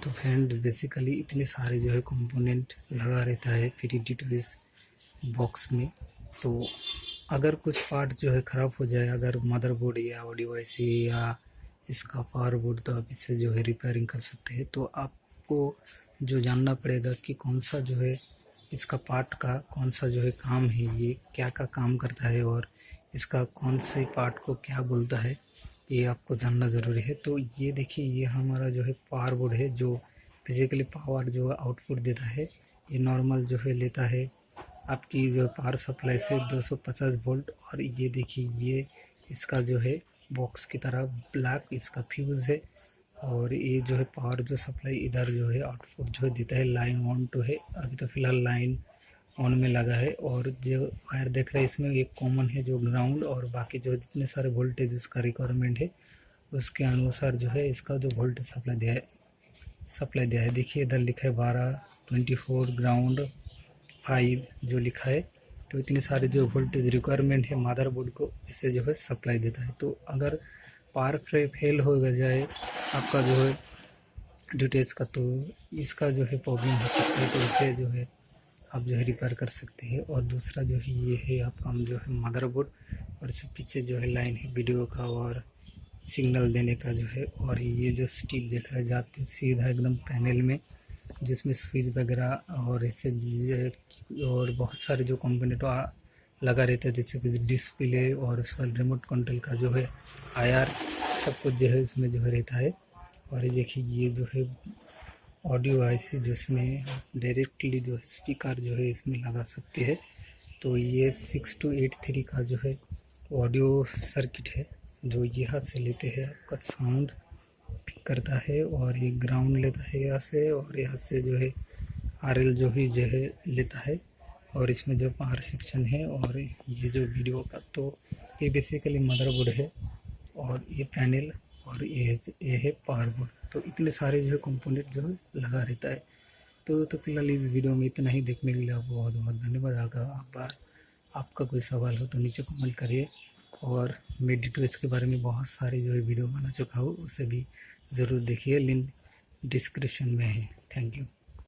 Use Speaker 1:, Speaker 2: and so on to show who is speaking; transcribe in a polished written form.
Speaker 1: तो friend basically इतने सारे जो है कंपोनेंट लगा रहता है 3D इस बॉक्स में। तो अगर कुछ पार्ट जो है ख़राब हो जाए, अगर मदरबोर्ड या ऑडियो आईसी या इसका पावर बोर्ड, तो आप इसे जो है रिपेयरिंग कर सकते हैं। तो आपको जो जानना पड़ेगा कि कौन सा जो है इसका पार्ट का कौन सा जो है काम है, ये क्या का काम करता है और इसका कौन से पार्ट को क्या बोलता है, ये आपको जानना ज़रूरी है। तो ये देखिए, ये हमारा जो है पावर बोर्ड है जो फिजिकली पावर जो आउटपुट देता है। ये नॉर्मल जो है लेता है आपकी जो पावर सप्लाई से 250 वोल्ट। और ये देखिए, ये इसका जो है बॉक्स की तरह ब्लैक इसका फ्यूज़ है। और ये जो है पावर जो सप्लाई इधर जो है आउटपुट जो है देता है। लाइन ऑन टू है, अभी तो फिलहाल लाइन ऑन में लगा है। और जो वायर देख रहे हैं इसमें एक कॉमन है जो ग्राउंड, और बाकी जो जितने सारे वोल्टेज उसका रिक्वायरमेंट है उसके अनुसार जो है इसका जो वोल्टेज सप्लाई दिया है। देखिए इधर लिखा है 12, 24, ग्राउंड, 5 जो लिखा है। तो इतने सारे जो वोल्टेज रिक्वायरमेंट है मदरबोर्ड को इसे जो है सप्लाई देता है। तो अगर पावर फेल हो जाए आपका जो है डिटेल्स का, तो इसका जो है प्रॉब्लम हो सकता है। तो इसे जो है आप जो है रिपेयर कर सकते हैं। और दूसरा जो है ये है आपका जो है मदरबोर्ड, और इसके पीछे जो है लाइन है वीडियो का और सिग्नल देने का जो है। और ये जो स्टिक देख रहे हैं जाते सीधा एकदम पैनल में, जिसमें स्विच वगैरह और ऐसे और बहुत सारे जो कंपोनेंट लगा रहता है, जैसे कि डिस्प्ले और उसका रिमोट कंट्रोल का जो है आईआर, सब कुछ जो है इसमें जो है रहता है। और ये देखिए, ये जो है ऑडियो आईसी जिसमें डायरेक्टली जो है स्पीकर जो है इसमें लगा सकते हैं। तो ये 6283 का जो है ऑडियो सर्किट है जो यहाँ से लेते हैं, आपका साउंड पिक करता है। और ये ग्राउंड लेता है यहाँ से, और यहाँ से जो है आरएल जो भी जो है लेता है। और इसमें जो पावर सेक्शन है और ये जो वीडियो का, तो ये बेसिकली मदरबोर्ड है और ये पैनल और ये है पावर बोर्ड। तो इतने सारे जो है कंपोनेंट जो है लगा रहता है। तो फिलहाल इस वीडियो में इतना ही। देखने के लिए आपको बहुत बहुत धन्यवाद। अगर आपका कोई सवाल हो तो नीचे कमेंट करिए। और मैं डिटेल्स के बारे में बहुत सारे जो है वीडियो बना चुका हूँ, उसे भी ज़रूर देखिए, लिंक डिस्क्रिप्शन में है। Thank you.